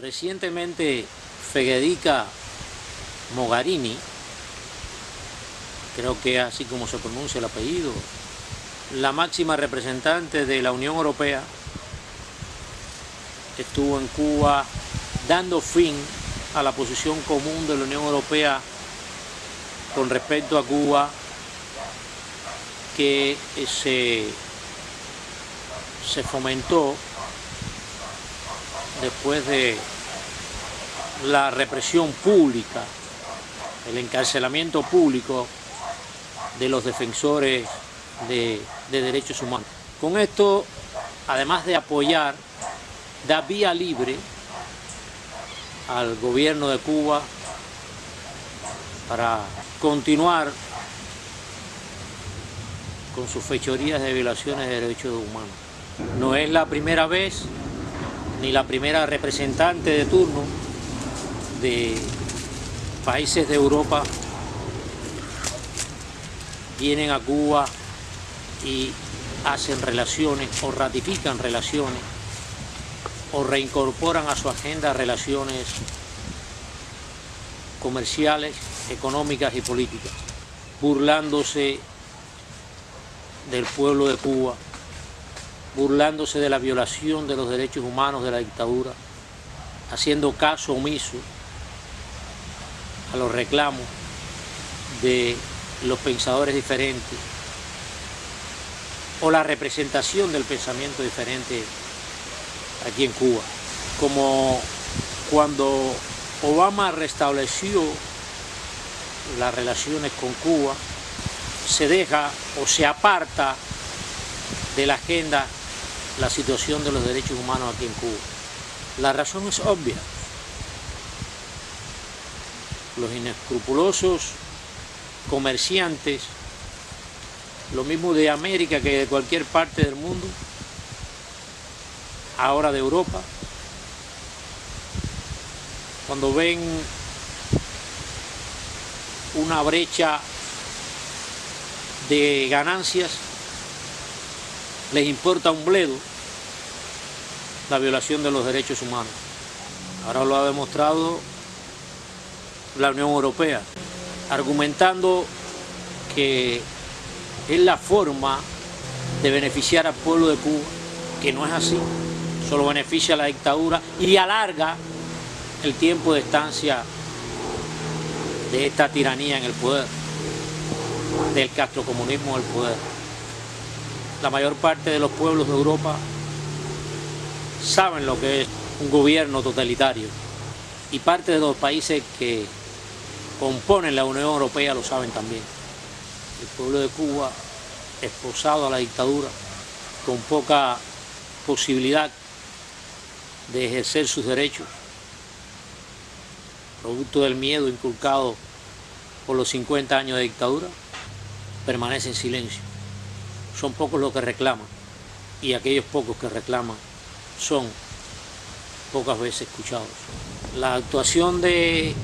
Recientemente Federica Mogherini, creo que es así como se pronuncia el apellido, la máxima representante de la Unión Europea, estuvo en Cuba dando fin a la posición común de la Unión Europea con respecto a Cuba, que se fomentó después de la represión pública, el encarcelamiento público de los defensores de derechos humanos. Con esto, además de apoyar, da vía libre al gobierno de Cuba para continuar con sus fechorías de violaciones de derechos humanos. No es la primera vez ni la primera representante de turno de países de Europa vienen a Cuba y hacen relaciones o ratifican relaciones o reincorporan a su agenda relaciones comerciales, económicas y políticas, burlándose del pueblo de Cuba, burlándose de la violación de los derechos humanos de la dictadura, haciendo caso omiso a los reclamos de los pensadores diferentes o la representación del pensamiento diferente aquí en Cuba. Como cuando Obama restableció las relaciones con Cuba, se deja o se aparta de la agenda la situación de los derechos humanos aquí en Cuba. La razón es obvia. Los inescrupulosos comerciantes, lo mismo de América que de cualquier parte del mundo, ahora de Europa, cuando ven una brecha de ganancias, les importa un bledo la violación de los derechos humanos. Ahora lo ha demostrado la Unión Europea, argumentando que es la forma de beneficiar al pueblo de Cuba, que no es así, solo beneficia a la dictadura y alarga el tiempo de estancia de esta tiranía en el poder, del castrocomunismo en el poder. La mayor parte de los pueblos de Europa saben lo que es un gobierno totalitario y parte de los países que componen la Unión Europea lo saben también. El pueblo de Cuba, esposado a la dictadura, con poca posibilidad de ejercer sus derechos, producto del miedo inculcado por los 50 años de dictadura, permanece en silencio. Son pocos los que reclaman, y aquellos pocos que reclaman son pocas veces escuchados. La actuación de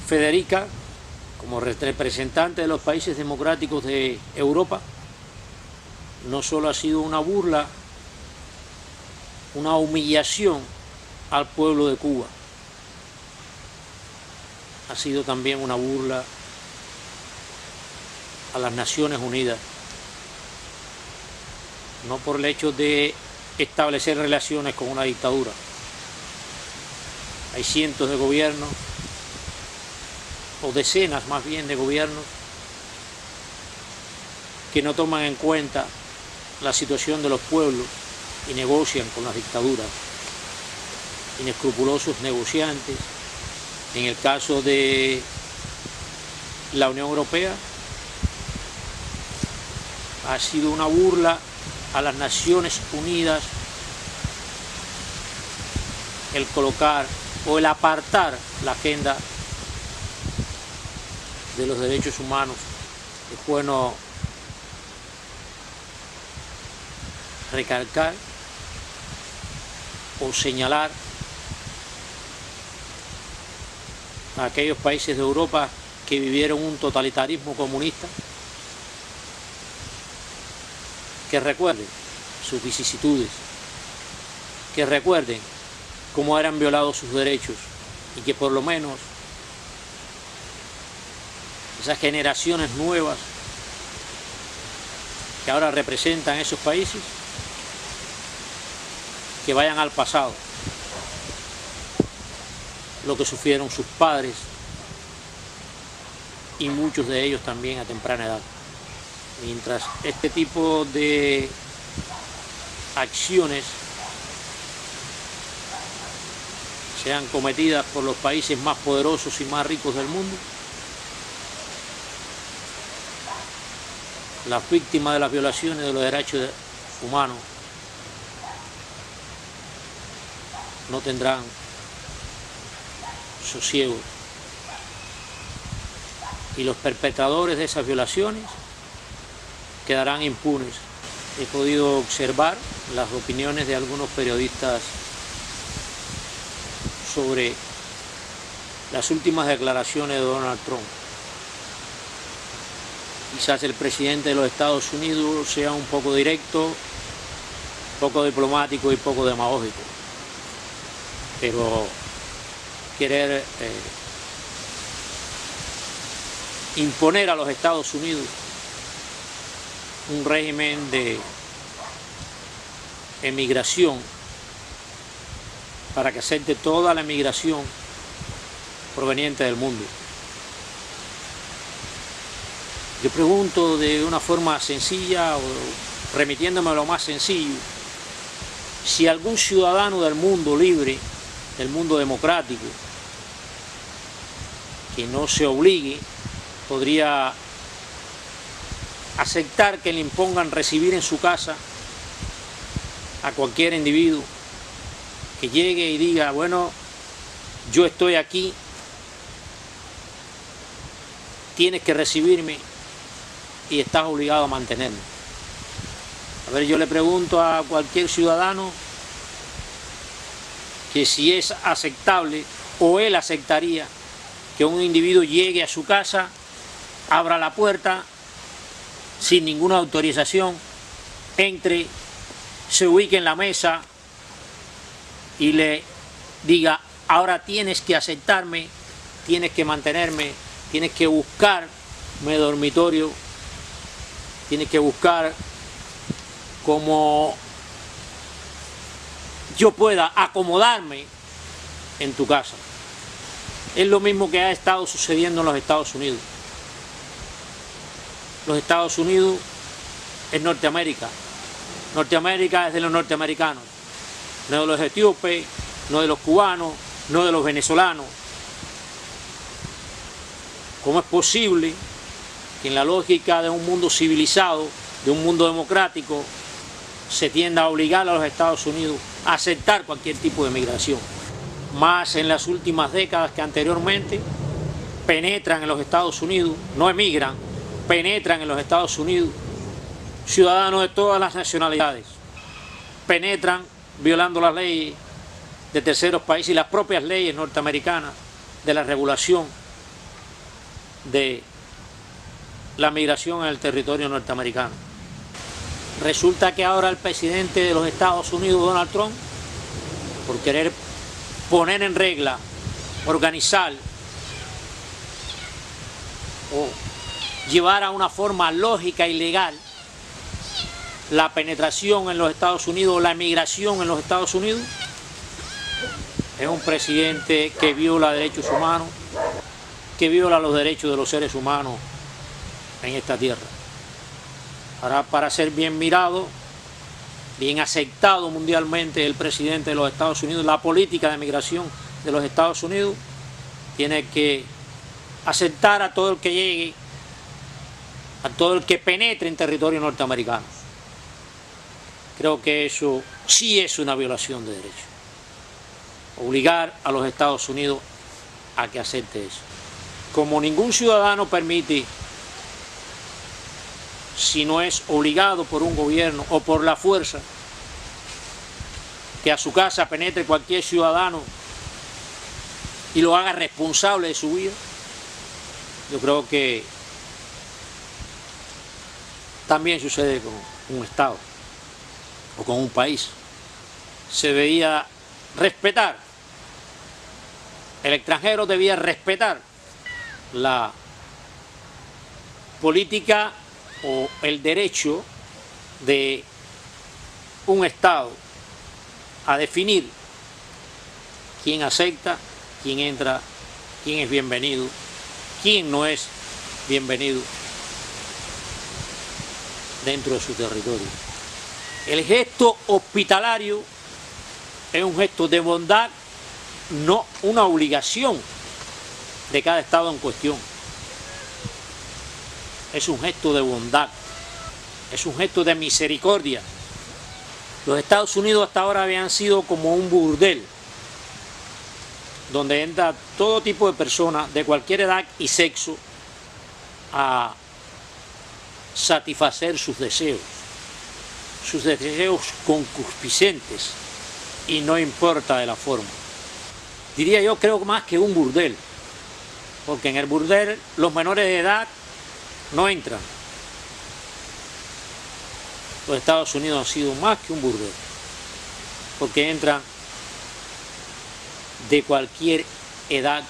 Federica, como representante de los países democráticos de Europa, no solo ha sido una burla, una humillación al pueblo de Cuba, ha sido también una burla a las Naciones Unidas, no por el hecho de establecer relaciones con una dictadura. Hay cientos de gobiernos, o decenas más bien de gobiernos, que no toman en cuenta la situación de los pueblos y negocian con las dictaduras. Inescrupulosos negociantes. En el caso de la Unión Europea, ha sido una burla a las Naciones Unidas el colocar o el apartar la agenda de los derechos humanos. Es bueno recalcar o señalar a aquellos países de Europa que vivieron un totalitarismo comunista, que recuerden sus vicisitudes, que recuerden cómo eran violados sus derechos y que por lo menos esas generaciones nuevas que ahora representan esos países, que vayan al pasado, lo que sufrieron sus padres y muchos de ellos también a temprana edad. Mientras este tipo de acciones sean cometidas por los países más poderosos y más ricos del mundo, las víctimas de las violaciones de los derechos humanos no tendrán sosiego, y los perpetradores de esas violaciones quedarán impunes. He podido observar las opiniones de algunos periodistas sobre las últimas declaraciones de Donald Trump. Quizás el presidente de los Estados Unidos sea un poco directo, poco diplomático y poco demagógico, pero querer imponer a los Estados Unidos un régimen de emigración para que acepte toda la emigración proveniente del mundo. Yo pregunto de una forma sencilla, o remitiéndome a lo más sencillo, si algún ciudadano del mundo libre, del mundo democrático, que no se obligue, podría aceptar que le impongan recibir en su casa a cualquier individuo que llegue y diga, bueno, yo estoy aquí, tienes que recibirme y estás obligado a mantenerme. A ver, yo le pregunto a cualquier ciudadano que si es aceptable o él aceptaría que un individuo llegue a su casa, abra la puerta sin ninguna autorización, entre, se ubique en la mesa y le diga, ahora tienes que aceptarme, tienes que mantenerme, tienes que buscarme dormitorio, tienes que buscar cómo yo pueda acomodarme en tu casa. Es lo mismo que ha estado sucediendo en los Estados Unidos. Los Estados Unidos es Norteamérica. Norteamérica es de los norteamericanos, no de los etíopes, no de los cubanos, no de los venezolanos. ¿Cómo es posible que en la lógica de un mundo civilizado, de un mundo democrático, se tienda a obligar a los Estados Unidos a aceptar cualquier tipo de migración? Más en las últimas décadas que anteriormente, penetran en los Estados Unidos, no emigran, penetran en los Estados Unidos ciudadanos de todas las nacionalidades, penetran violando las leyes de terceros países y las propias leyes norteamericanas de la regulación de la migración en el territorio norteamericano. Resulta que ahora el presidente de los Estados Unidos, Donald Trump, por querer poner en regla, organizar o llevar a una forma lógica y legal la penetración en los Estados Unidos, la migración en los Estados Unidos, es un presidente que viola derechos humanos, que viola los derechos de los seres humanos en esta tierra. Ahora, para ser bien mirado, bien aceptado mundialmente el presidente de los Estados Unidos, la política de migración de los Estados Unidos, tiene que aceptar a todo el que llegue, a todo el que penetre en territorio norteamericano. Creo que eso sí es una violación de derechos. Obligar a los Estados Unidos a que acepte eso. Como ningún ciudadano permite, si no es obligado por un gobierno o por la fuerza, que a su casa penetre cualquier ciudadano y lo haga responsable de su vida, yo creo que también sucede con un Estado o con un país. Se veía respetar, el extranjero debía respetar la política o el derecho de un Estado a definir quién acepta, quién entra, quién es bienvenido, quién no es bienvenido dentro de su territorio. El gesto hospitalario es un gesto de bondad, no una obligación de cada Estado en cuestión. Es un gesto de bondad, es un gesto de misericordia. Los Estados Unidos hasta ahora habían sido como un burdel, donde entra todo tipo de personas de cualquier edad y sexo a satisfacer sus deseos concupiscentes, y no importa de la forma. Diría yo, creo más que un burdel, porque en el burdel los menores de edad no entran. Los Estados Unidos han sido más que un burdel, porque entran de cualquier edad.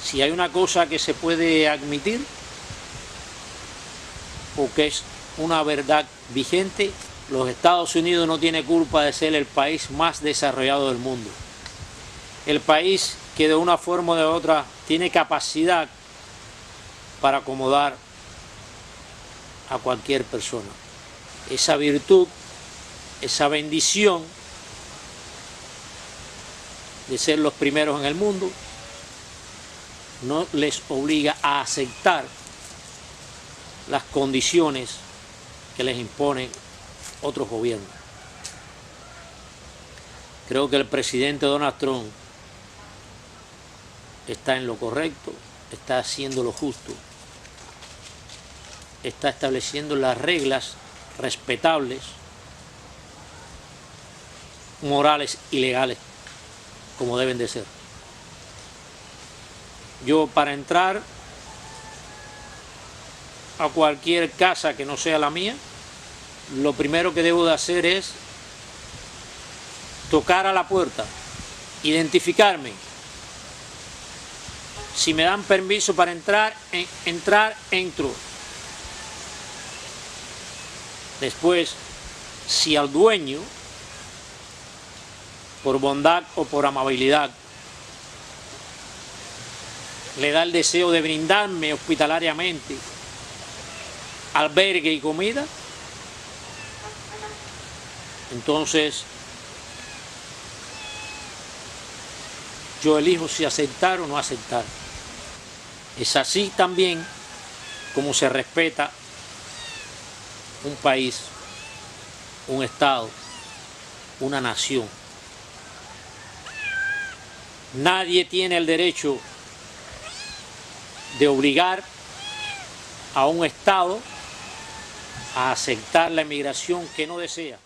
Si hay una cosa que se puede admitir o que es una verdad vigente, los Estados Unidos no tiene culpa de ser el país más desarrollado del mundo. El país que de una forma o de otra tiene capacidad para acomodar a cualquier persona. Esa virtud, esa bendición de ser los primeros en el mundo, no les obliga a aceptar las condiciones que les imponen otros gobiernos. Creo que el presidente Donald Trump está en lo correcto, está haciendo lo justo, está estableciendo las reglas respetables, morales y legales, como deben de ser. Yo, para entrar a cualquier casa que no sea la mía, lo primero que debo de hacer es tocar a la puerta, identificarme. Si me dan permiso para entrar, entro. Después, si al dueño, por bondad o por amabilidad, le da el deseo de brindarme hospitalariamente albergue y comida, entonces yo elijo si aceptar o no aceptar. Es así también como se respeta un país, un Estado, una nación. Nadie tiene el derecho de obligar a un Estado a aceptar la emigración que no desea.